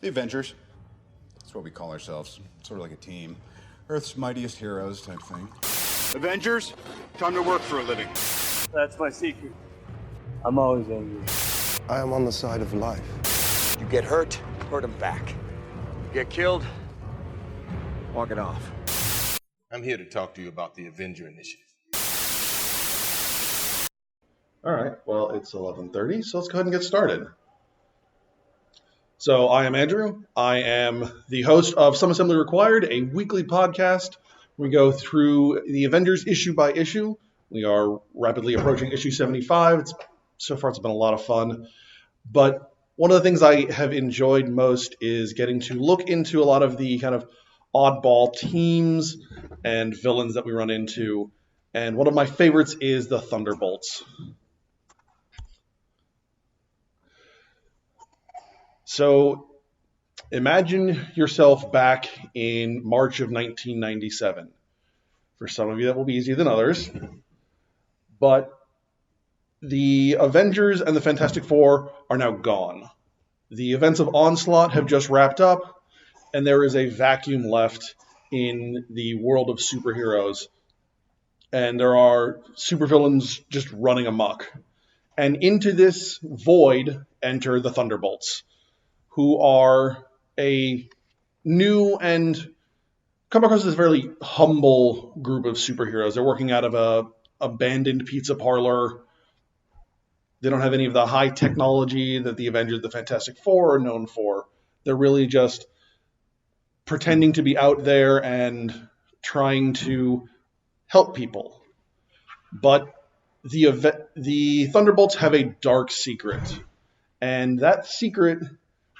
The Avengers. That's what we call ourselves. Sort of like a team. Earth's mightiest heroes type thing. Avengers, time to work for a living. That's my secret. I'm always angry. I am on the side of life. You get hurt, hurt him back. You get killed, walk it off. I'm here to talk to you about the Avenger Initiative. All right, well, it's 11:30, so let's go ahead and get started. So I am Andrew. I am the host of Some Assembly Required, a weekly podcast. We go through the Avengers issue by issue. We are rapidly approaching issue 75. So far, it's been a lot of fun. But one of the things I have enjoyed most is getting to look into a lot of the kind of oddball teams and villains that we run into. And one of my favorites is the Thunderbolts. So imagine yourself back in March of 1997. For some of you, that will be easier than others. But the Avengers and the Fantastic Four are now gone. The events of Onslaught have just wrapped up, and there is a vacuum left in the world of superheroes. And there are supervillains just running amok. And into this void enter the Thunderbolts, who are a new and come across as a very humble group of superheroes. They're working out of a abandoned pizza parlor. They don't have any of the high technology that the Avengers, the Fantastic Four are known for. They're really just pretending to be out there and trying to help people. But the Thunderbolts have a dark secret. And that secret,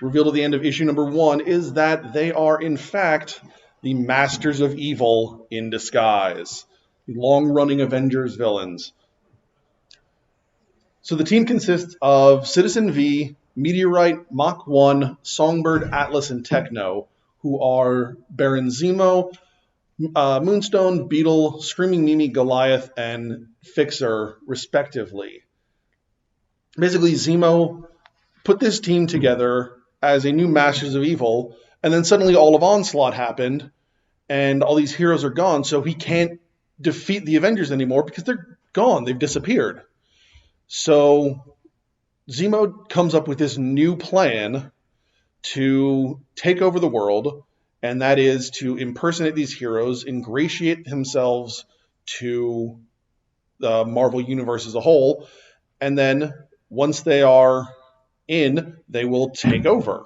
revealed at the end of issue number 1, is that they are, in fact, the masters of evil in disguise. Long-running Avengers villains. So the team consists of Citizen V, Meteorite, Mach 1, Songbird, Atlas, and Techno, who are Baron Zemo, Moonstone, Beetle, Screaming Mimi, Goliath, and Fixer, respectively. Basically, Zemo put this team together as a new Masters of Evil, and then suddenly all of Onslaught happened, and all these heroes are gone, so he can't defeat the Avengers anymore because they're gone, they've disappeared. So Zemo comes up with this new plan to take over the world, and that is to impersonate these heroes, ingratiate themselves to the Marvel Universe as a whole, and then once they are in, they will take over.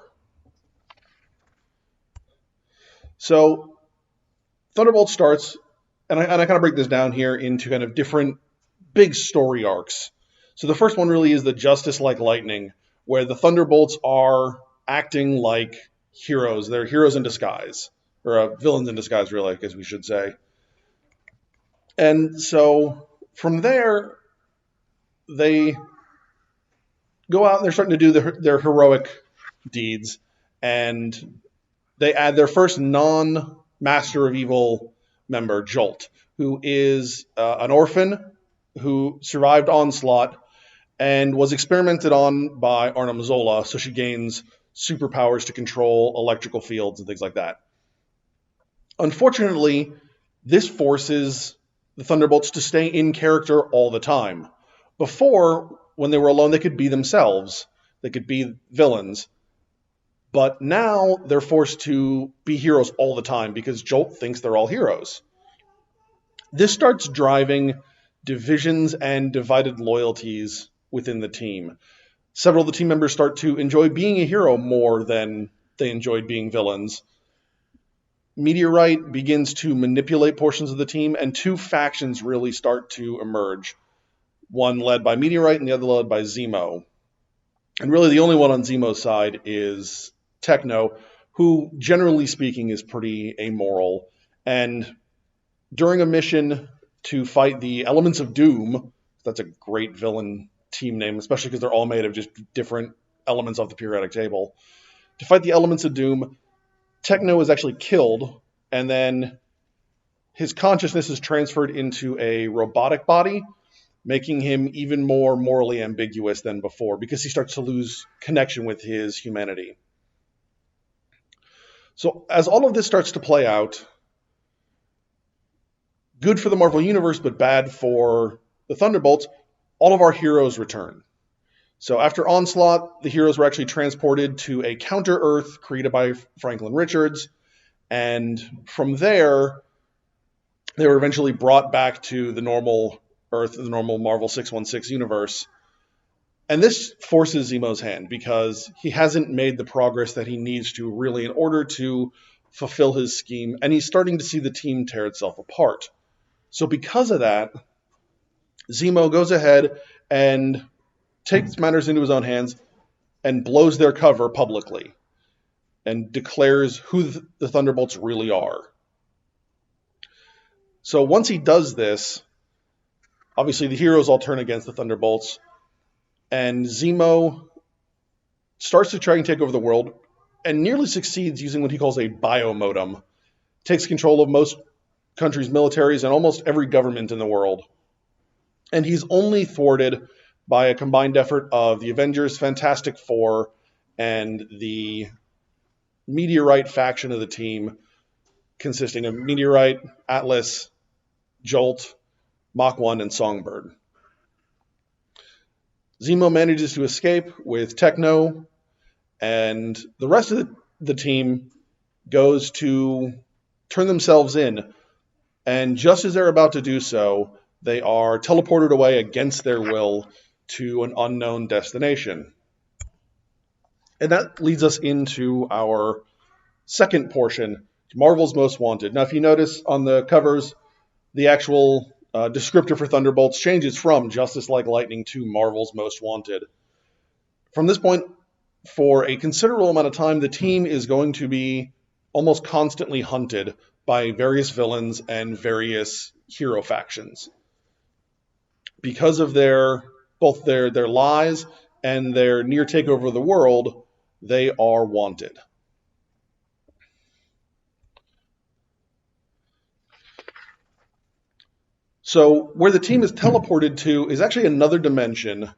So Thunderbolt starts, and I kind of break this down here into kind of different big story arcs. So the first one really is the Justice Like Lightning, where the Thunderbolts are acting like heroes. They're heroes in disguise, or villains in disguise, really, I guess we should say. And so from there, they go out and they're starting to do their heroic deeds, and they add their first non-Master of Evil member, Jolt, who is an orphan who survived Onslaught and was experimented on by Arnim Zola, so she gains superpowers to control electrical fields and things like that. Unfortunately, this forces the Thunderbolts to stay in character all the time. Before, when they were alone, they could be themselves. They could be villains. But now they're forced to be heroes all the time because Jolt thinks they're all heroes. This starts driving divisions and divided loyalties within the team. Several of the team members start to enjoy being a hero more than they enjoyed being villains. Meteorite begins to manipulate portions of the team, and two factions really start to emerge. One led by Meteorite and the other led by Zemo. And really the only one on Zemo's side is Techno, who generally speaking is pretty amoral. And during a mission to fight the Elements of Doom, that's a great villain team name, especially because they're all made of just different elements off the periodic table. To fight the Elements of Doom, Techno is actually killed, and then his consciousness is transferred into a robotic body, making him even more morally ambiguous than before because he starts to lose connection with his humanity. So as all of this starts to play out, good for the Marvel Universe, but bad for the Thunderbolts, all of our heroes return. So after Onslaught, the heroes were actually transported to a counter-Earth created by Franklin Richards, and from there, they were eventually brought back to the normal Earth, the normal Marvel 616 universe. And this forces Zemo's hand because he hasn't made the progress that he needs to really in order to fulfill his scheme, and he's starting to see the team tear itself apart. So because of that, Zemo goes ahead and takes matters into his own hands and blows their cover publicly and declares who the Thunderbolts really are. So once he does this, obviously the heroes all turn against the Thunderbolts, and Zemo starts to try and take over the world and nearly succeeds using what he calls a biomodem. Takes control of most countries' militaries and almost every government in the world. And he's only thwarted by a combined effort of the Avengers, Fantastic Four, and the Meteorite faction of the team, consisting of Meteorite, Atlas, Jolt, Mach 1, and Songbird. Zemo manages to escape with Techno, and the rest of the team goes to turn themselves in. And just as they're about to do so, they are teleported away against their will to an unknown destination. And that leads us into our second portion, Marvel's Most Wanted. Now, if you notice on the covers, the actual descriptor for Thunderbolts changes from Justice Like Lightning to Marvel's Most Wanted. From this point, for a considerable amount of time, the team is going to be almost constantly hunted by various villains and various hero factions. Because of both their lies and their near takeover of the world, they are wanted. So where the team is teleported to is actually another dimension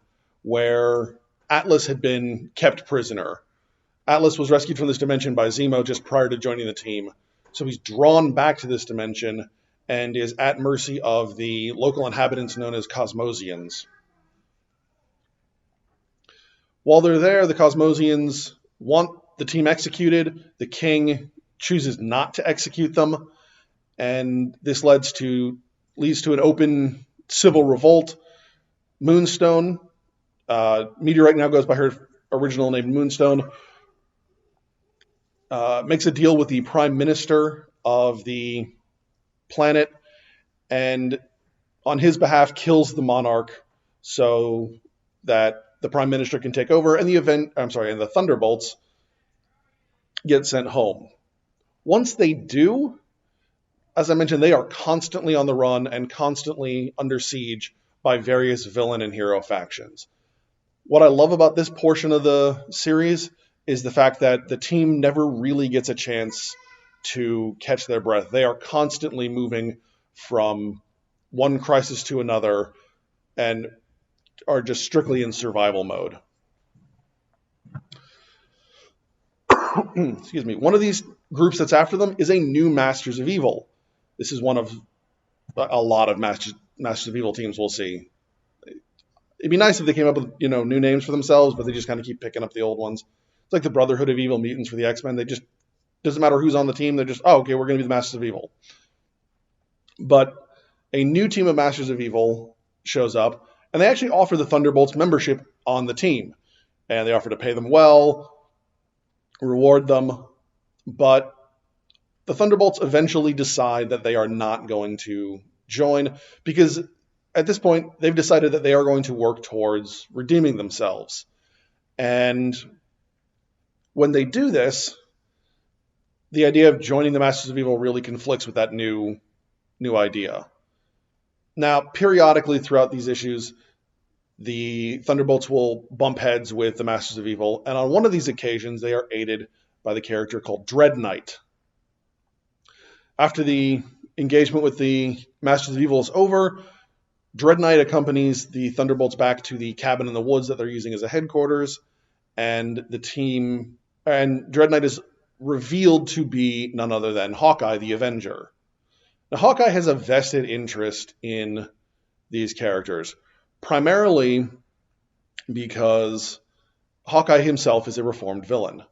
where Atlas had been kept prisoner. Atlas was rescued from this dimension by Zemo just prior to joining the team. So he's drawn back to this dimension and is at mercy of the local inhabitants known as Cosmosians. While they're there, the Cosmosians want the team executed. The king chooses not to execute them, and this leads to an open civil revolt. Moonstone, Meteorite now goes by her original name Moonstone, makes a deal with the prime minister of the planet, and on his behalf kills the monarch so that the prime minister can take over, and the Thunderbolts get sent home. Once they do, as I mentioned, they are constantly on the run and constantly under siege by various villain and hero factions. What I love about this portion of the series is the fact that the team never really gets a chance to catch their breath. They are constantly moving from one crisis to another and are just strictly in survival mode. Excuse me. One of these groups that's after them is a new Masters of Evil. This is one of a lot of Masters of Evil teams we'll see. It'd be nice if they came up with new names for themselves, but they just kind of keep picking up the old ones. It's like the Brotherhood of Evil Mutants for the X-Men. They just, doesn't matter who's on the team, they're just, okay, we're going to be the Masters of Evil. But a new team of Masters of Evil shows up, and they actually offer the Thunderbolts membership on the team. And they offer to pay them well, reward them, but the Thunderbolts eventually decide that they are not going to join because at this point they've decided that they are going to work towards redeeming themselves. And when they do this, the idea of joining the Masters of Evil really conflicts with that new idea. Now, periodically throughout these issues, the Thunderbolts will bump heads with the Masters of Evil, and on one of these occasions, they are aided by the character called Dread Knight. After the engagement with the Masters of Evil is over, Dread Knight accompanies the Thunderbolts back to the cabin in the woods that they're using as a headquarters, and Dread Knight is revealed to be none other than Hawkeye the Avenger. Now, Hawkeye has a vested interest in these characters, primarily because Hawkeye himself is a reformed villain.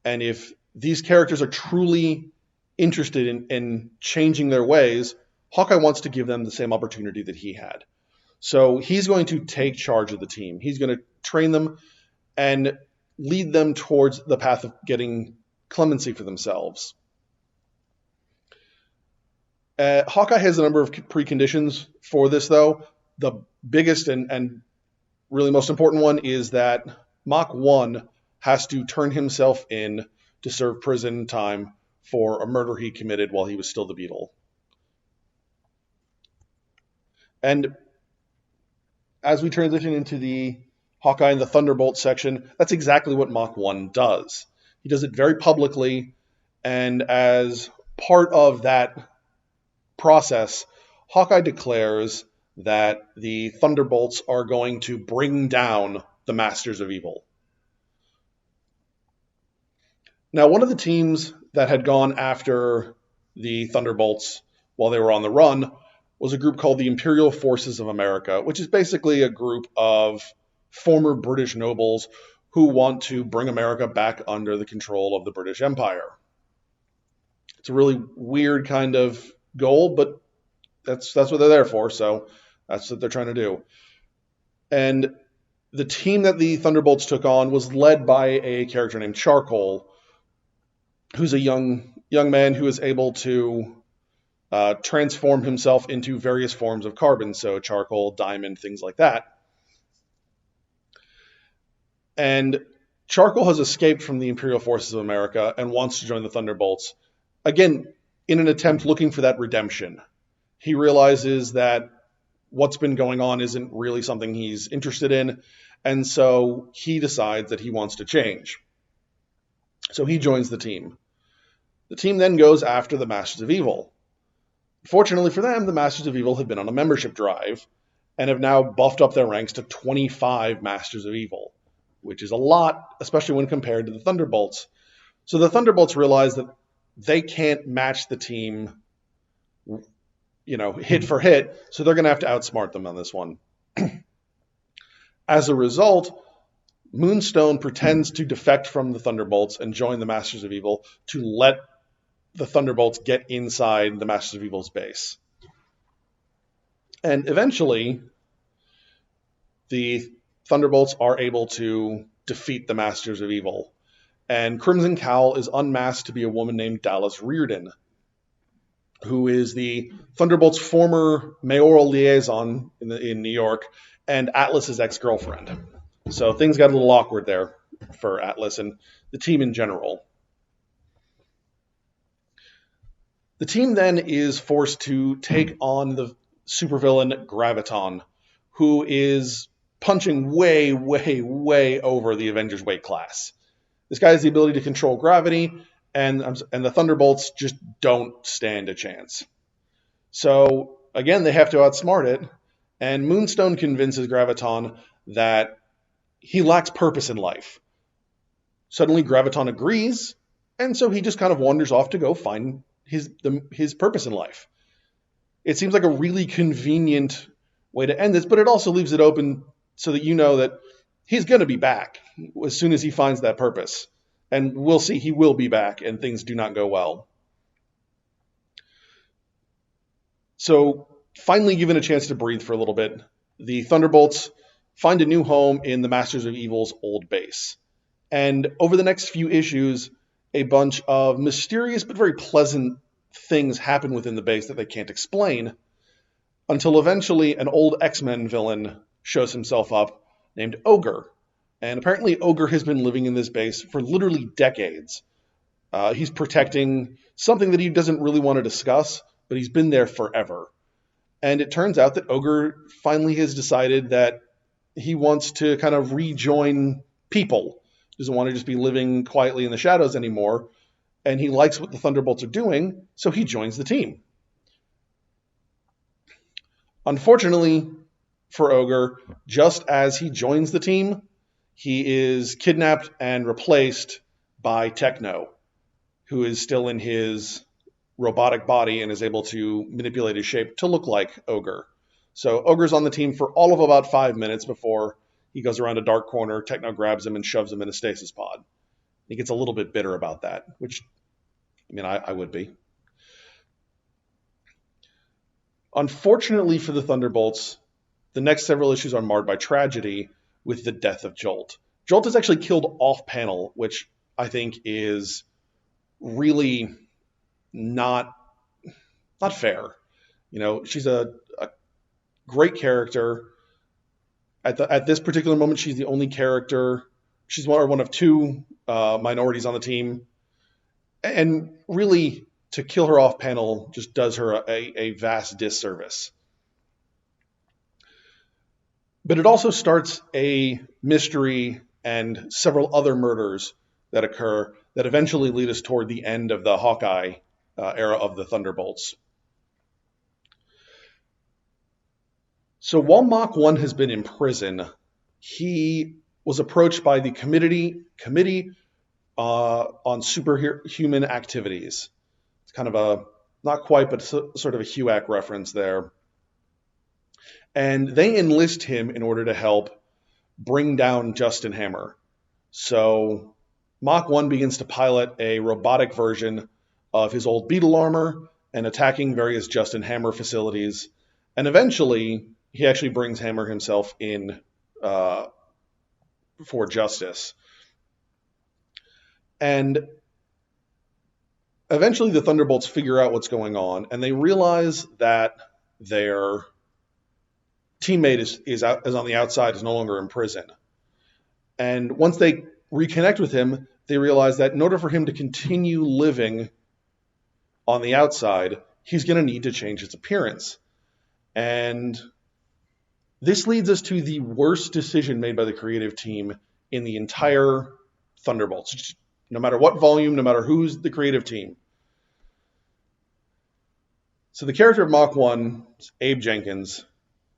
And if these characters are truly interested in changing their ways, Hawkeye wants to give them the same opportunity that he had. So he's going to take charge of the team. He's going to train them and lead them towards the path of getting clemency for themselves. Hawkeye has a number of preconditions for this, though. The biggest and really most important one is that Mach 1 has to turn himself in to serve prison time for a murder he committed while he was still the Beetle. And as we transition into the Hawkeye and the Thunderbolts section, that's exactly what Mach 1 does. He does it very publicly, and as part of that process, Hawkeye declares that the Thunderbolts are going to bring down the Masters of Evil. Now, one of the teams that had gone after the Thunderbolts while they were on the run was a group called the Imperial Forces of America, which is basically a group of former British nobles who want to bring America back under the control of the British Empire. It's a really weird kind of goal, but that's what they're there for, so that's what they're trying to do. And the team that the Thunderbolts took on was led by a character named Charcoal, who's a young man who is able to transform himself into various forms of carbon, so charcoal, diamond, things like that. And Charcoal has escaped from the Imperial Forces of America and wants to join the Thunderbolts, again, in an attempt looking for that redemption. He realizes that what's been going on isn't really something he's interested in, and so he decides that he wants to change. So he joins the team. The team then goes after the Masters of Evil. Fortunately for them, the Masters of Evil have been on a membership drive and have now buffed up their ranks to 25 Masters of Evil, which is a lot, especially when compared to the Thunderbolts. So the Thunderbolts realize that they can't match the team, hit for hit, so they're going to have to outsmart them on this one. As a result, Moonstone pretends to defect from the Thunderbolts and join the Masters of Evil to let the Thunderbolts get inside the Masters of Evil's base. And eventually, the Thunderbolts are able to defeat the Masters of Evil. And Crimson Cowl is unmasked to be a woman named Dallas Reardon, who is the Thunderbolts' former mayoral liaison in New York and Atlas's ex-girlfriend. So things got a little awkward there for Atlas and the team in general. The team then is forced to take on the supervillain Graviton, who is punching way, way, way over the Avengers weight class. This guy has the ability to control gravity, and the Thunderbolts just don't stand a chance. So, again, they have to outsmart it, and Moonstone convinces Graviton that he lacks purpose in life. Suddenly, Graviton agrees, and so he just kind of wanders off to go find his purpose in life. It seems like a really convenient way to end this, but it also leaves it open so that you know that he's going to be back as soon as he finds that purpose. And we'll see he will be back, and things do not go well. So, finally given a chance to breathe for a little bit, the Thunderbolts find a new home in the Masters of Evil's old base. And over the next few issues, a bunch of mysterious but very pleasant things happen within the base that they can't explain, until eventually an old X-Men villain shows himself up named Ogre. And apparently Ogre has been living in this base for literally decades. He's protecting something that he doesn't really want to discuss, but he's been there forever. And it turns out that Ogre finally has decided that he wants to kind of rejoin people. He doesn't want to just be living quietly in the shadows anymore. And he likes what the Thunderbolts are doing, so he joins the team. Unfortunately for Ogre, just as he joins the team, he is kidnapped and replaced by Techno, who is still in his robotic body and is able to manipulate his shape to look like Ogre. So Ogre's on the team for all of about 5 minutes before he goes around a dark corner, Techno grabs him and shoves him in a stasis pod. He gets a little bit bitter about that, which, I mean, I would be. Unfortunately for the Thunderbolts, the next several issues are marred by tragedy with the death of Jolt. Jolt is actually killed off-panel, which I think is really not fair. You know, she's a great character. At this particular moment, she's the only character. She's one of two minorities on the team. And really, to kill her off panel just does her a vast disservice. But it also starts a mystery and several other murders that occur that eventually lead us toward the end of the Hawkeye era of the Thunderbolts. So while Mach 1 has been in prison, he was approached by the Committee on Superhuman Activities. It's kind of a, not quite, but sort of a HUAC reference there. And they enlist him in order to help bring down Justin Hammer. So Mach 1 begins to pilot a robotic version of his old Beetle armor and attacking various Justin Hammer facilities. And eventually, he actually brings Hammer himself in for justice. And eventually the Thunderbolts figure out what's going on, and they realize that their teammate is on the outside, is no longer in prison. And once they reconnect with him, they realize that in order for him to continue living on the outside, he's going to need to change his appearance. And this leads us to the worst decision made by the creative team in the entire Thunderbolts. No matter what volume, no matter who's the creative team. So the character of Mach 1 is Abe Jenkins.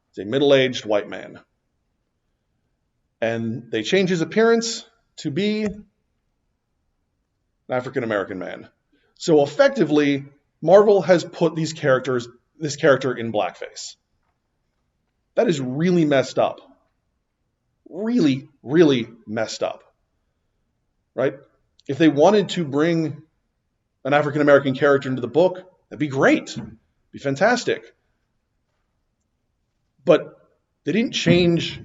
He's a middle-aged white man. And they change his appearance to be an African-American man. So effectively, Marvel has put this character in blackface. That is really messed up. Really, really messed up. Right? If they wanted to bring an African-American character into the book, that'd be great. Be fantastic. But they didn't change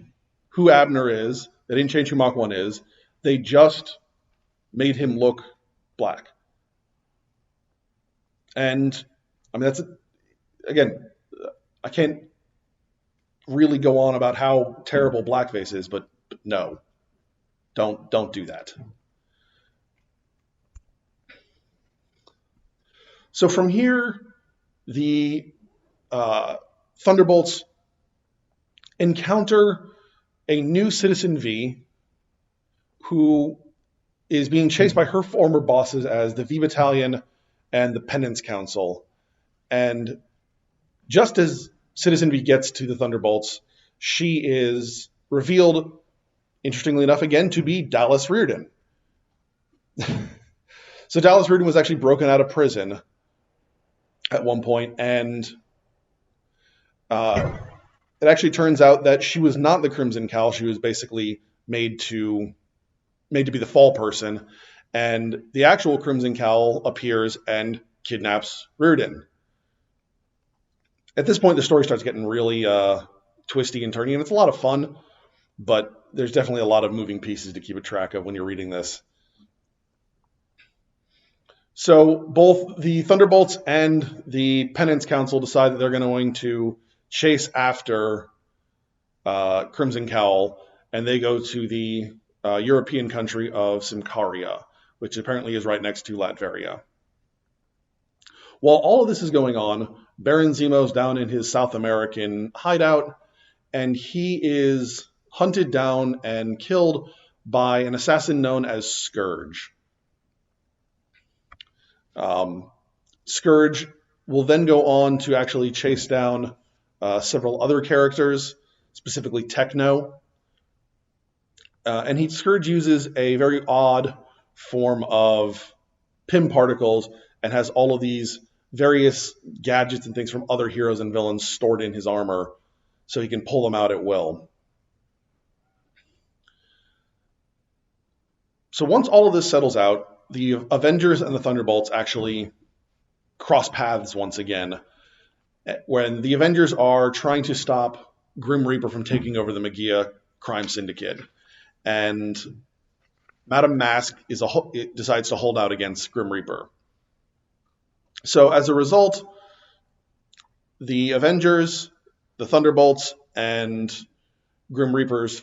who Abner is. They didn't change who Mach 1 is. They just made him look black. And, I mean, again, I can't really go on about how terrible blackface is, but no. Don't do that. So from here, the Thunderbolts encounter a new Citizen V who is being chased by her former bosses as the V Battalion and the Penance Council. And just as Citizen V gets to the Thunderbolts, she is revealed, interestingly enough, again, to be Dallas Reardon. So Dallas Reardon was actually broken out of prison at one point, and it actually turns out that she was not the Crimson Cowl. She was basically made to be the fall person, and the actual Crimson Cowl appears and kidnaps Reardon. At this point, the story starts getting really twisty and turny, and it's a lot of fun, but there's definitely a lot of moving pieces to keep a track of when you're reading this. So both the Thunderbolts and the Penance Council decide that they're going to chase after Crimson Cowl, and they go to the European country of Symkaria, which apparently is right next to Latveria. While all of this is going on, Baron Zemo's down in his South American hideout, and he is hunted down and killed by an assassin known as Scourge. Scourge will then go on to actually chase down several other characters, specifically Techno. And Scourge uses a very odd form of Pym particles and has all of these various gadgets and things from other heroes and villains stored in his armor so he can pull them out at will. So once all of this settles out, the Avengers and the Thunderbolts actually cross paths once again, when the Avengers are trying to stop Grim Reaper from taking over the Magia crime syndicate. And Madame Mask decides to hold out against Grim Reaper. So as a result, the Avengers, the Thunderbolts, and Grim Reaper's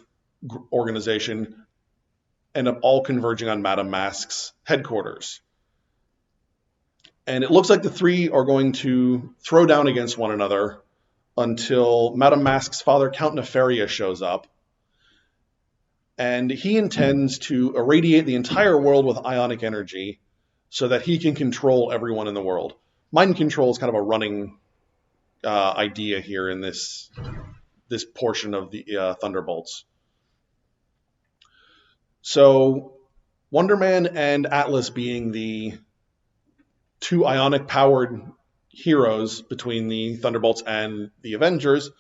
organization end up all converging on Madame Mask's headquarters. And it looks like the three are going to throw down against one another until Madame Mask's father, Count Nefaria, shows up. And he intends to irradiate the entire world with ionic energy so that he can control everyone in the world. Mind control is kind of a running idea here in this portion of the Thunderbolts. So Wonder Man and Atlas, being the two ionic-powered heroes between the Thunderbolts and the Avengers,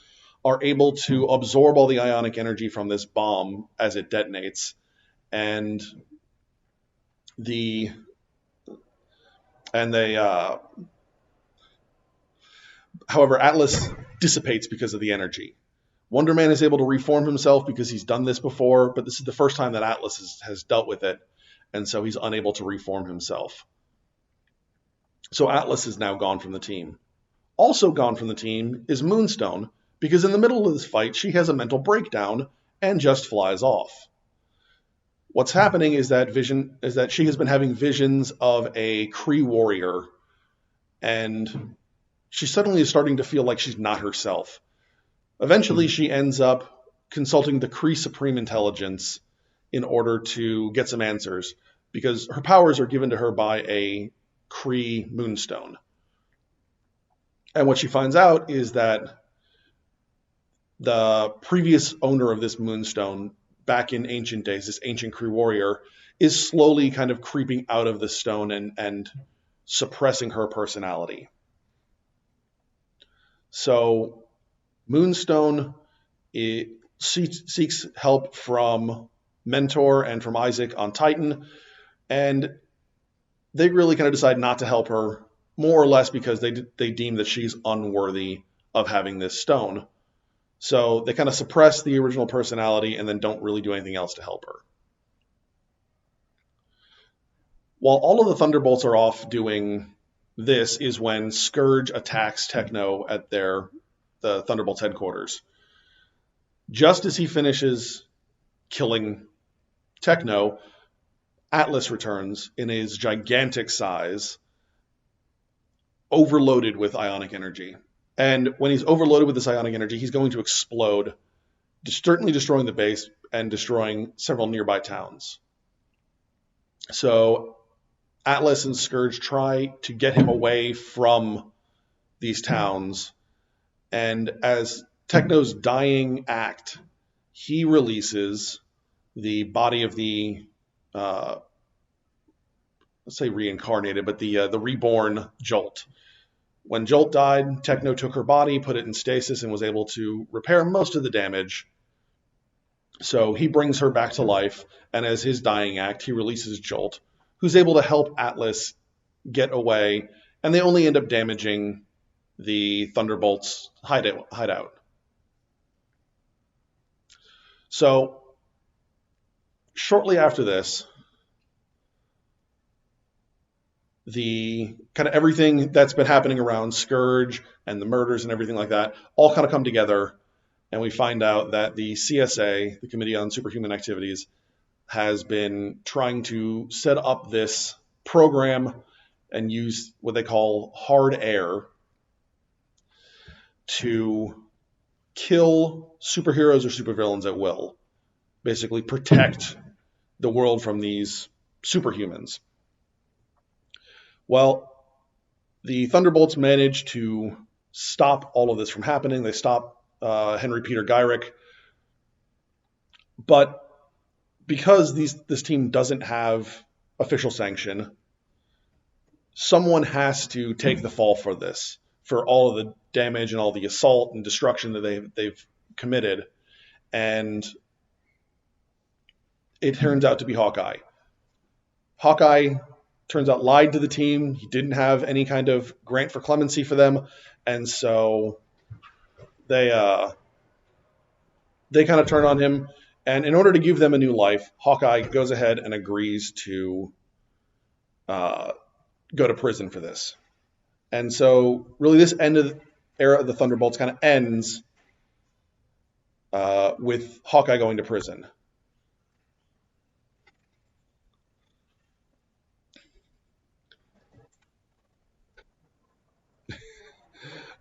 are able to absorb all the ionic energy from this bomb as it detonates. And however, Atlas dissipates because of the energy. Wonder Man is able to reform himself because he's done this before, but this is the first time that Atlas has dealt with it, and so he's unable to reform himself. So Atlas is now gone from the team. Also gone from the team is Moonstone, because in the middle of this fight, she has a mental breakdown and just flies off. What's happening is that she has been having visions of a Kree warrior, and she suddenly is starting to feel like she's not herself. Eventually, she ends up consulting the Kree Supreme Intelligence in order to get some answers, because her powers are given to her by a Kree Moonstone. And what she finds out is that the previous owner of this Moonstone, back in ancient days, this ancient Kree warrior, is slowly kind of creeping out of the stone and suppressing her personality. So Moonstone seeks help from Mentor and from Isaac on Titan, and they really kind of decide not to help her, more or less because they deem that she's unworthy of having this stone. So they kind of suppress the original personality and then don't really do anything else to help her. While all of the Thunderbolts are off doing this is when Scourge attacks Techno at the Thunderbolts headquarters. Just as he finishes killing Techno, Atlas returns in his gigantic size, overloaded with ionic energy. And when he's overloaded with this ionic energy, he's going to explode, certainly destroying the base and destroying several nearby towns. So Atlas and Scourge try to get him away from these towns, and as Techno's dying act, he releases the body of the let's say reincarnated, but the reborn Jolt. When Jolt died, Techno took her body, put it in stasis, and was able to repair most of the damage. So he brings her back to life, and as his dying act, he releases Jolt, who's able to help Atlas get away, and they only end up damaging the Thunderbolts' hideout. So shortly after this, the kind of everything that's been happening around Scourge and the murders and everything like that all kind of come together, and we find out that the CSA, the Committee on Superhuman Activities, has been trying to set up this program and use what they call hard air to kill superheroes or supervillains at will. Basically protect the world from these superhumans. Well, the Thunderbolts managed to stop all of this from happening. They stop Henry Peter Gyrick. But because this team doesn't have official sanction, someone has to take the fall for this, for all of the damage and all the assault and destruction that they've committed. And it turns out to be Hawkeye. Hawkeye turns out lied to the team. He didn't have any kind of grant for clemency for them, and so they kind of turn on him. And in order to give them a new life, Hawkeye goes ahead and agrees to go to prison for this. And so really this end of the era of the Thunderbolts kind of ends with Hawkeye going to prison.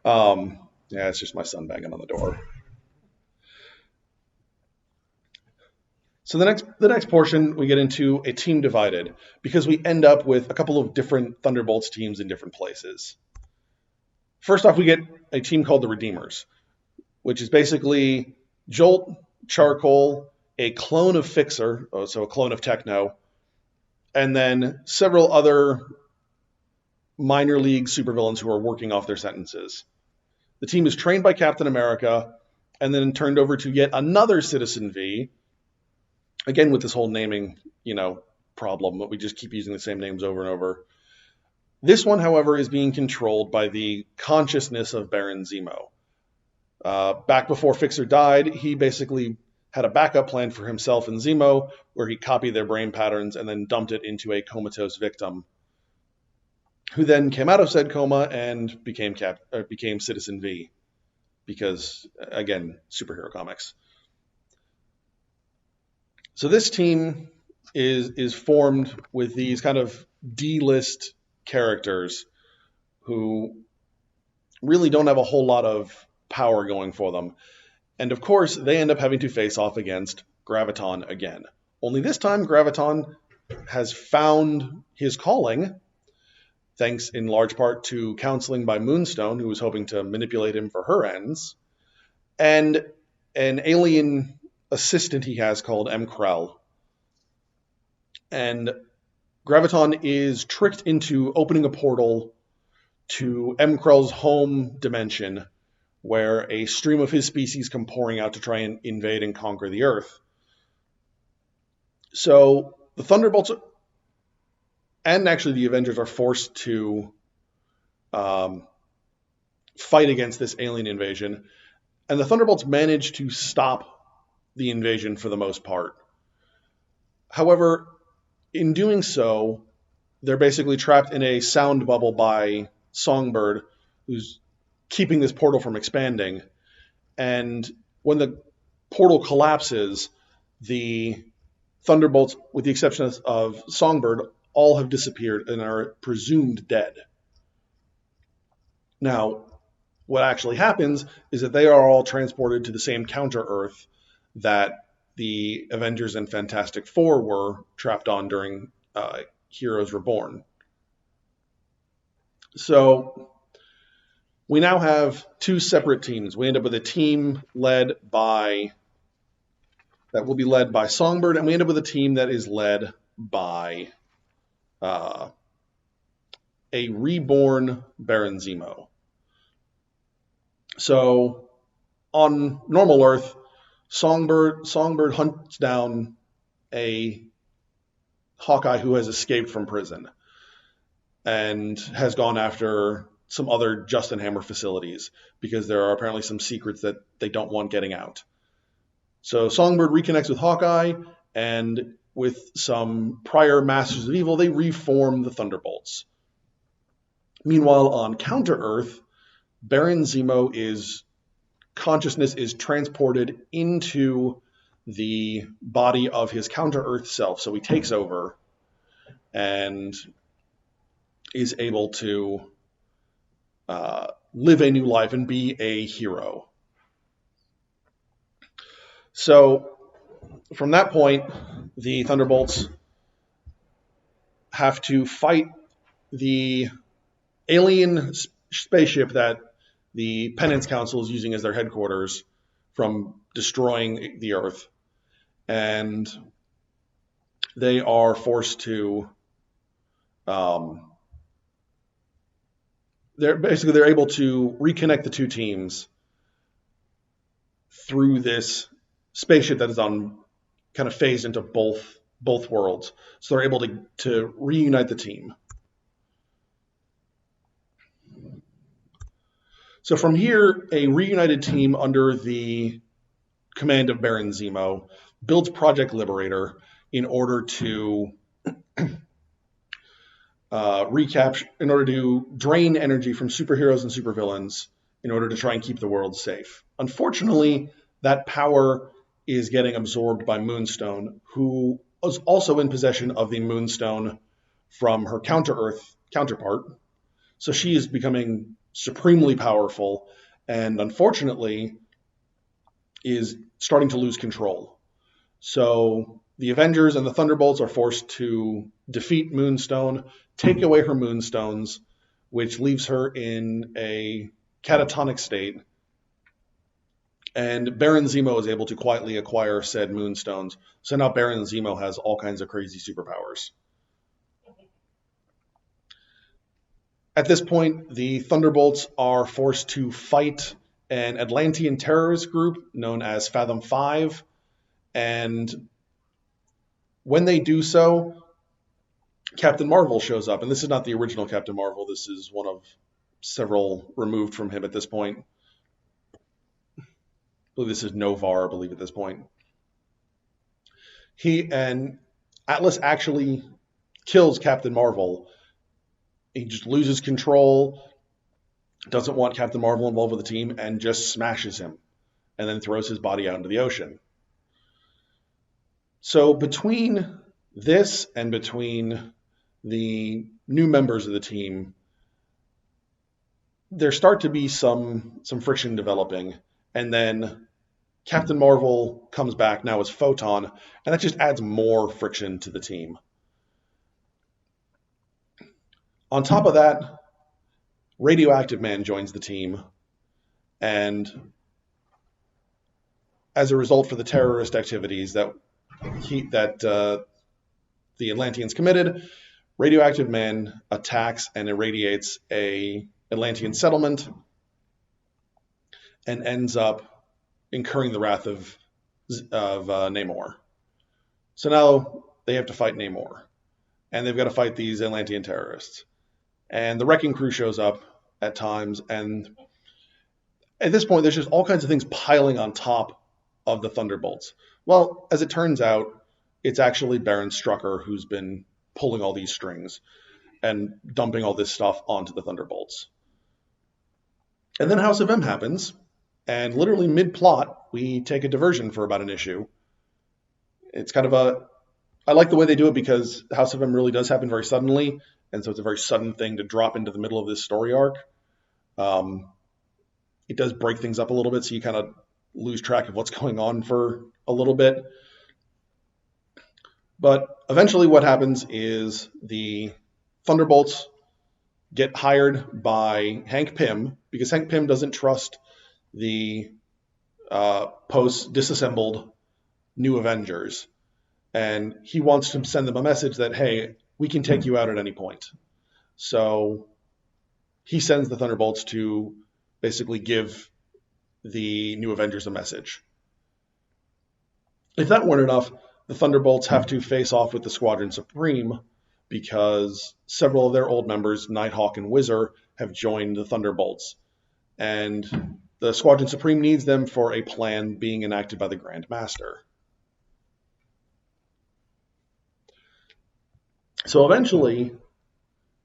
Yeah, it's just my son banging on the door. So the next portion, we get into a team divided, because we end up with a couple of different Thunderbolts teams in different places. First off, we get a team called the Redeemers, which is basically Jolt, Charcoal, a clone of Fixer, so a clone of Techno, and then several other minor league supervillains who are working off their sentences. The team is trained by Captain America and then turned over to yet another Citizen V. Again, with this whole naming, problem, but we just keep using the same names over and over. This one, however, is being controlled by the consciousness of Baron Zemo. Back before Fixer died, he basically had a backup plan for himself and Zemo, where he copied their brain patterns and then dumped it into a comatose victim, who then came out of said coma and became Citizen V, because, again, superhero comics. So this team is formed with these kind of D-list characters who really don't have a whole lot of power going for them. And of course, they end up having to face off against Graviton again. Only this time, Graviton has found his calling, thanks in large part to counseling by Moonstone, who was hoping to manipulate him for her ends, and an alien assistant he has called M. Krell. And Graviton is tricked into opening a portal to M. Krell's home dimension, where a stream of his species come pouring out to try and invade and conquer the Earth. So the Thunderbolts and actually the Avengers are forced to fight against this alien invasion, and the Thunderbolts manage to stop the invasion for the most part. However, in doing so, they're basically trapped in a sound bubble by Songbird, who's keeping this portal from expanding. And when the portal collapses, the Thunderbolts, with the exception of Songbird, all have disappeared and are presumed dead. Now, what actually happens is that they are all transported to the same counter-Earth that the Avengers and Fantastic Four were trapped on during Heroes Reborn. So we now have two separate teams. We end up with a team that will be led by Songbird, and we end up with a team that is led by a reborn Baron Zemo. So on normal Earth, Songbird hunts down a Hawkeye who has escaped from prison and has gone after some other Justin Hammer facilities because there are apparently some secrets that they don't want getting out. So Songbird reconnects with Hawkeye, and with some prior Masters of Evil, they reform the Thunderbolts. Meanwhile, on Counter-Earth, Baron Zemo's consciousness is transported into the body of his Counter-Earth self. So he takes over and is able to live a new life and be a hero. So from that point, the Thunderbolts have to fight the alien spaceship that the Penance Council is using as their headquarters from destroying the Earth. And they are forced to they're able to reconnect the two teams through this spaceship that is on kind of phased into both worlds. So they're able to reunite the team. So from here, a reunited team under the command of Baron Zemo builds Project Liberator in order to in order to drain energy from superheroes and supervillains in order to try and keep the world safe. Unfortunately, that power is getting absorbed by Moonstone, who is also in possession of the Moonstone from her Counter-Earth counterpart. So she is becoming supremely powerful and unfortunately is starting to lose control. So the Avengers and the Thunderbolts are forced to defeat Moonstone, take away her Moonstones, which leaves her in a catatonic state. And Baron Zemo is able to quietly acquire said Moonstones. So now Baron Zemo has all kinds of crazy superpowers. At this point, the Thunderbolts are forced to fight an Atlantean terrorist group known as Fathom 5. And when they do so, Captain Marvel shows up. And this is not the original Captain Marvel. This is one of several removed from him at this point. I believe this is Novar, I believe, at this point. And Atlas actually kills Captain Marvel. He just loses control, doesn't want Captain Marvel involved with the team, and just smashes him, and then throws his body out into the ocean. So between this and between the new members of the team, there start to be some friction developing, and then Captain Marvel comes back now as Photon, and that just adds more friction to the team. On top of that, Radioactive Man joins the team, and as a result for the terrorist activities that the Atlanteans committed, Radioactive Man attacks and irradiates a Atlantean settlement and ends up incurring the wrath of Namor. So now they have to fight Namor, and they've got to fight these Atlantean terrorists. And the Wrecking Crew shows up at times, and at this point, there's just all kinds of things piling on top of the Thunderbolts. Well, as it turns out, it's actually Baron Strucker who's been pulling all these strings and dumping all this stuff onto the Thunderbolts. And then House of M happens, and literally mid-plot, we take a diversion for about an issue. It's kind of I like the way they do it because House of M really does happen very suddenly, and so it's a very sudden thing to drop into the middle of this story arc. It does break things up a little bit, so you kind of lose track of what's going on for a little bit. But eventually what happens is the Thunderbolts get hired by Hank Pym, because Hank Pym doesn't trust the post-disassembled New Avengers. And he wants to send them a message that, hey, we can take you out at any point. So he sends the Thunderbolts to basically give the New Avengers a message. If that weren't enough, the Thunderbolts have to face off with the Squadron Supreme because several of their old members, Nighthawk and Whizzer, have joined the Thunderbolts. And the Squadron Supreme needs them for a plan being enacted by the Grand Master. So eventually,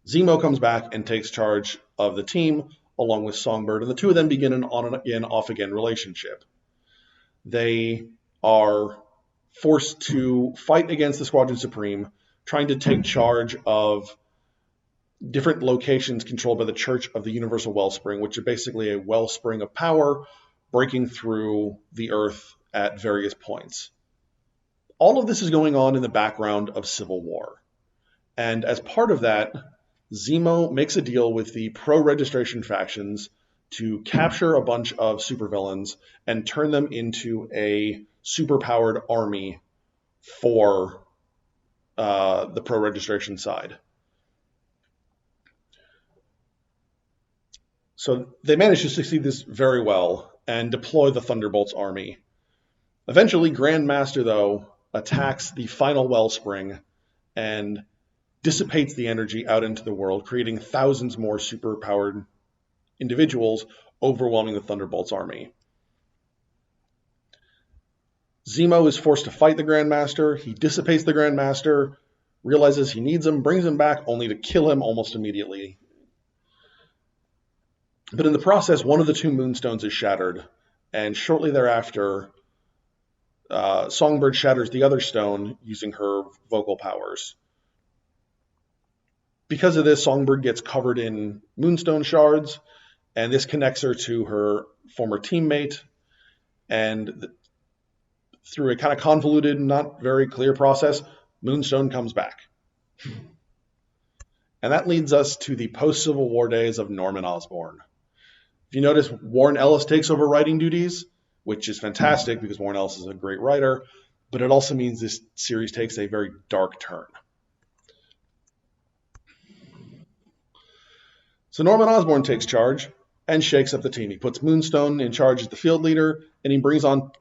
Zemo comes back and takes charge of the team along with Songbird, and the two of them begin an on-again, off-again relationship. They are forced to fight against the Squadron Supreme, trying to take charge of different locations controlled by the Church of the Universal Wellspring, which are basically a wellspring of power breaking through the Earth at various points. All of this is going on in the background of Civil War. And as part of that, Zemo makes a deal with the pro-registration factions to capture a bunch of supervillains and turn them into a superpowered army for the pro-registration side. So they manage to succeed this very well and deploy the Thunderbolts army. Eventually, Grandmaster, though, attacks the final wellspring and dissipates the energy out into the world, creating thousands more superpowered individuals, overwhelming the Thunderbolts army. Zemo is forced to fight the Grandmaster. He dissipates the Grandmaster, realizes he needs him, brings him back, only to kill him almost immediately. But in the process, one of the two Moonstones is shattered, and shortly thereafter, Songbird shatters the other stone using her vocal powers. Because of this, Songbird gets covered in Moonstone shards, and this connects her to her former teammate, and through a kind of convoluted, not very clear process, Moonstone comes back. And that leads us to the post-Civil War days of Norman Osborn. If you notice, Warren Ellis takes over writing duties, which is fantastic because Warren Ellis is a great writer, but it also means this series takes a very dark turn. So Norman Osborn takes charge and shakes up the team. He puts Moonstone in charge as the field leader, and he brings on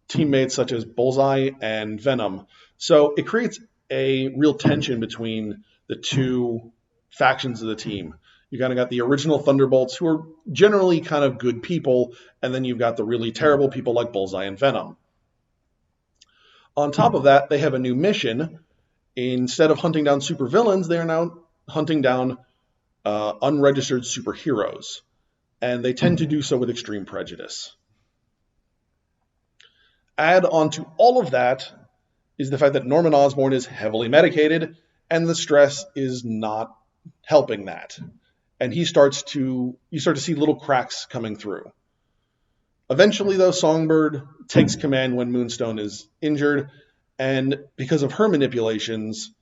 teammates such as Bullseye and Venom. So it creates a real tension between the two factions of the team. You kind of got the original Thunderbolts, who are generally kind of good people, and then you've got the really terrible people like Bullseye and Venom. On top of that, they have a new mission. Instead of hunting down supervillains, they are now hunting down unregistered superheroes, and they tend to do so with extreme prejudice. Add on to all of that is the fact that Norman Osborn is heavily medicated, and the stress is not helping that. And you start to see little cracks coming through. Eventually, though, Songbird takes command when Moonstone is injured, and because of her manipulations,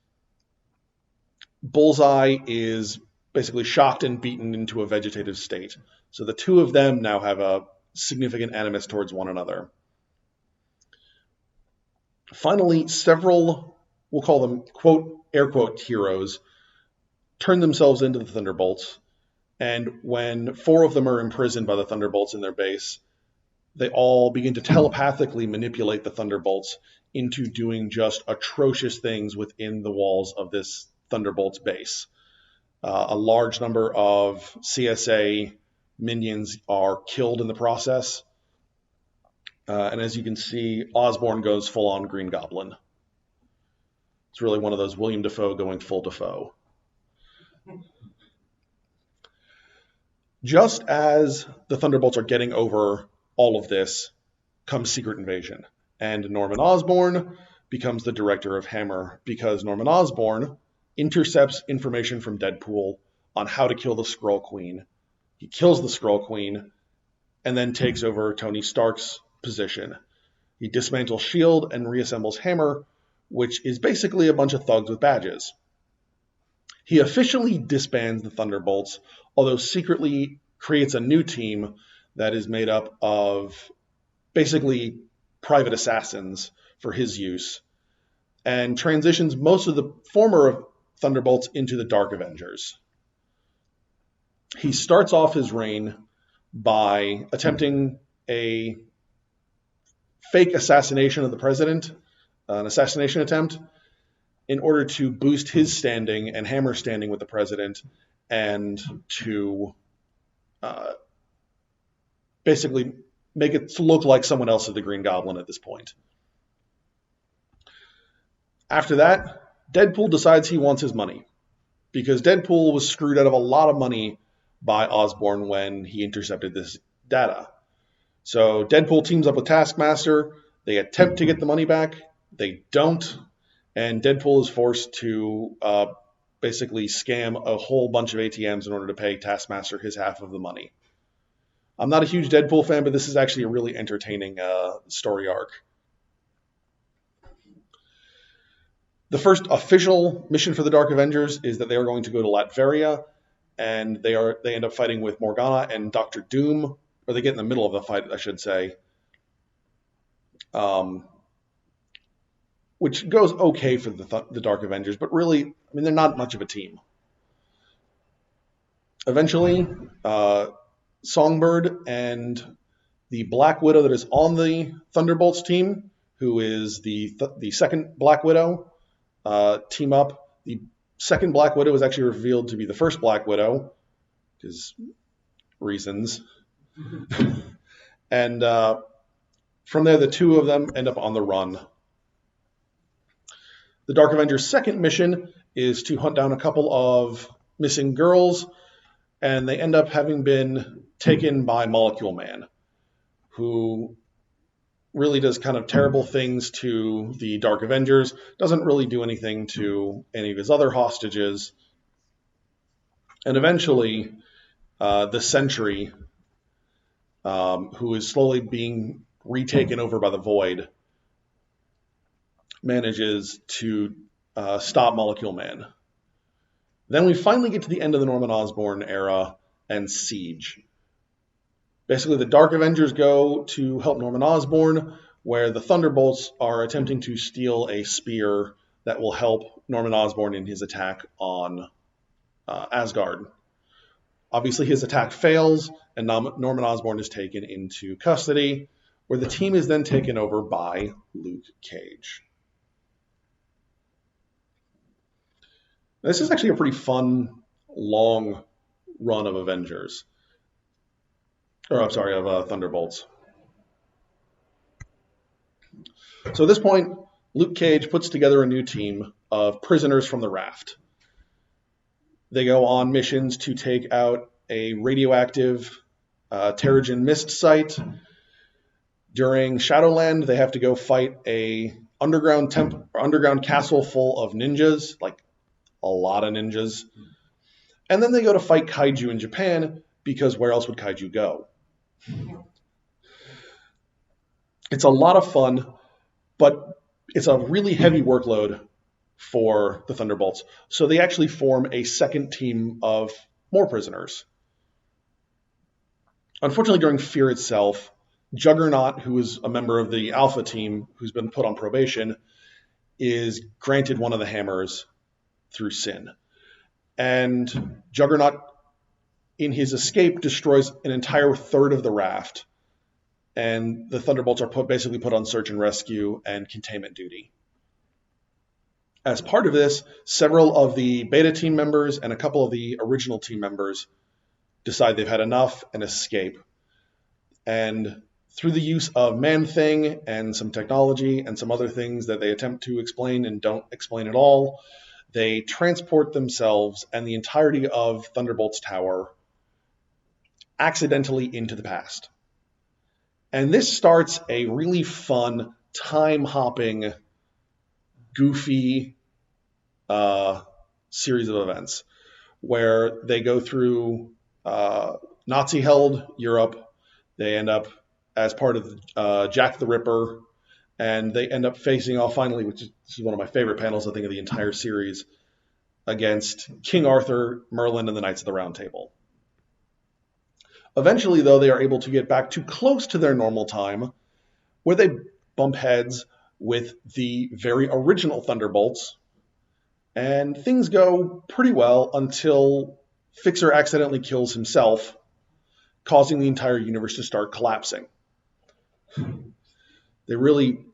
Bullseye is basically shocked and beaten into a vegetative state. So the two of them now have a significant animus towards one another. Finally, several, we'll call them quote, air quote, heroes, turn themselves into the Thunderbolts. And when 4 of them are imprisoned by the Thunderbolts in their base, they all begin to telepathically manipulate the Thunderbolts into doing just atrocious things within the walls of this Thunderbolts base. A large number of CSA minions are killed in the process. And as you can see, Osborn goes full-on Green Goblin. It's really one of those William Dafoe going full Dafoe. Just as the Thunderbolts are getting over all of this, comes Secret Invasion. And Norman Osborn becomes the director of Hammer because Norman Osborn intercepts information from Deadpool on how to kill the Skrull Queen. He kills the Skrull Queen and then takes over Tony Stark's position. He dismantles S.H.I.E.L.D. and reassembles Hammer, which is basically a bunch of thugs with badges. He officially disbands the Thunderbolts, although secretly creates a new team that is made up of basically private assassins for his use, and transitions most of the former Thunderbolts into the Dark Avengers. He starts off his reign by attempting a fake assassination of the president, an assassination attempt, in order to boost his standing and Hammer's standing with the president, and to basically make it look like someone else is the Green Goblin at this point. After that, Deadpool decides he wants his money, because Deadpool was screwed out of a lot of money by Osborn when he intercepted this data. So Deadpool teams up with Taskmaster. They attempt to get the money back. They don't. And Deadpool is forced to basically scam a whole bunch of ATMs in order to pay Taskmaster his half of the money. I'm not a huge Deadpool fan, but this is actually a really entertaining story arc. The first official mission for the Dark Avengers is that they are going to go to Latveria, and they end up fighting with Morgana and Doctor Doom, or they get in the middle of the fight, I should say. Which goes okay for the Dark Avengers, but really, I mean, they're not much of a team. Eventually, Songbird and the Black Widow that is on the Thunderbolts team, who is the second Black Widow, team up. The second Black Widow is actually revealed to be the first Black Widow, because reasons. And from there, the two of them end up on the run. The Dark Avengers' second mission is to hunt down a couple of missing girls, and they end up having been taken by Molecule Man, who really does kind of terrible things to the Dark Avengers, doesn't really do anything to any of his other hostages. And eventually, the Sentry, who is slowly being retaken over by the Void, manages to stop Molecule Man. Then we finally get to the end of the Norman Osborn era and Siege. Basically, the Dark Avengers go to help Norman Osborn, where the Thunderbolts are attempting to steal a spear that will help Norman Osborn in his attack on Asgard. Obviously, his attack fails, and Norman Osborn is taken into custody, where the team is then taken over by Luke Cage. This is actually a pretty fun, long run of Avengers. Of Thunderbolts. So at this point, Luke Cage puts together a new team of prisoners from the Raft. They go on missions to take out a radioactive Terrigen Mist site. During Shadowland, they have to go fight a underground castle full of ninjas, like a lot of ninjas. And then they go to fight kaiju in Japan, because where else would kaiju go? It's a lot of fun, but it's a really heavy workload for the Thunderbolts. So they actually form a second team of more prisoners. Unfortunately, during Fear itself, Juggernaut, who is a member of the Alpha team, who's been put on probation, is granted one of the hammers through sin. And Juggernaut, in his escape, destroys an entire third of the raft. And the Thunderbolts are basically put on search and rescue and containment duty. As part of this, several of the beta team members and a couple of the original team members decide they've had enough and escape. And through the use of Man-Thing and some technology and some other things that they attempt to explain and don't explain at all, they transport themselves and the entirety of Thunderbolt's Tower accidentally into the past. And this starts a really fun, time-hopping, goofy series of events where they go through Nazi-held Europe. They end up as part of Jack the Ripper, and they end up facing off finally, this is one of my favorite panels, I think, of the entire series, against King Arthur, Merlin, and the Knights of the Round Table. Eventually, though, they are able to get back to close to their normal time, where they bump heads with the very original Thunderbolts, and things go pretty well until Fixer accidentally kills himself, causing the entire universe to start collapsing. They really,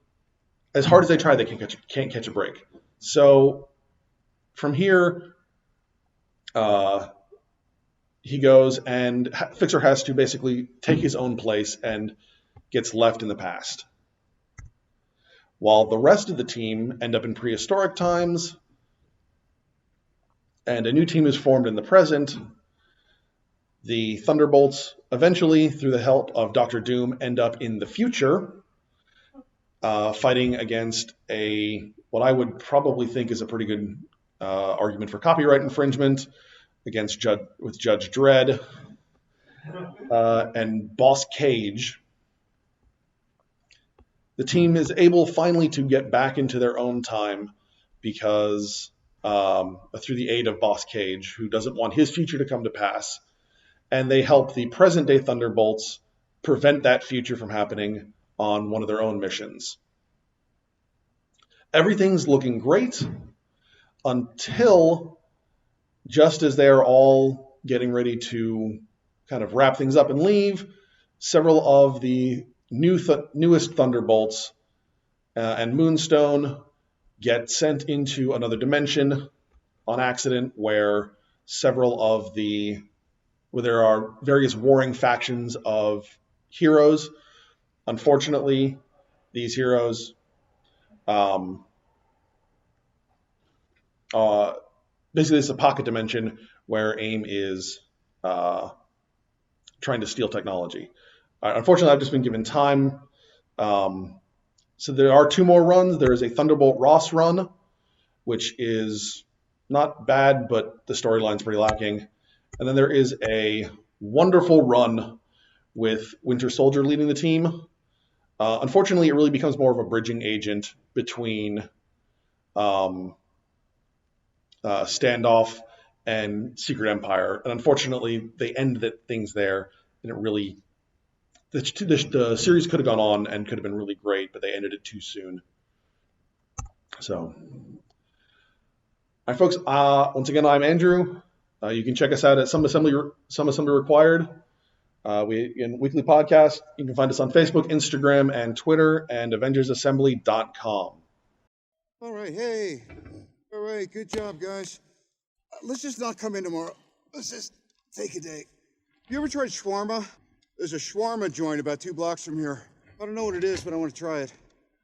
as hard as they try, they can't catch a break. So from here, he goes and Fixer has to basically take his own place and gets left in the past. While the rest of the team end up in prehistoric times, and a new team is formed in the present, the Thunderbolts eventually, through the help of Dr. Doom, end up in the future, fighting against what I would probably think is a pretty good argument for copyright infringement, against Judge Dredd and Boss Cage. The team is able finally to get back into their own time because through the aid of Boss Cage, who doesn't want his future to come to pass, and they help the present-day Thunderbolts prevent that future from happening on one of their own missions. Everything's looking great until just as they are all getting ready to kind of wrap things up and leave, several of the newest Thunderbolts and Moonstone get sent into another dimension on accident, where there are various warring factions of heroes. Unfortunately, these heroes basically it's a pocket dimension where AIM is trying to steal technology. Unfortunately, I've just been given time. So there are 2 more runs. There is a Thunderbolt Ross run, which is not bad, but the storyline's pretty lacking. And then there is a wonderful run with Winter Soldier leading the team. Unfortunately, it really becomes more of a bridging agent between Standoff and Secret Empire. And unfortunately, they end things there, and it really... The series could have gone on and could have been really great, but they ended it too soon. So, all right, folks. Once again, I'm Andrew. You can check us out at Some Assembly Required. In weekly podcast. You can find us on Facebook, Instagram, and Twitter, and AvengersAssembly.com. All right, hey. All right, good job, guys. Let's just not come in tomorrow. Let's just take a day. You ever tried shawarma? There's a shawarma joint about 2 blocks from here. I don't know what it is, but I want to try it.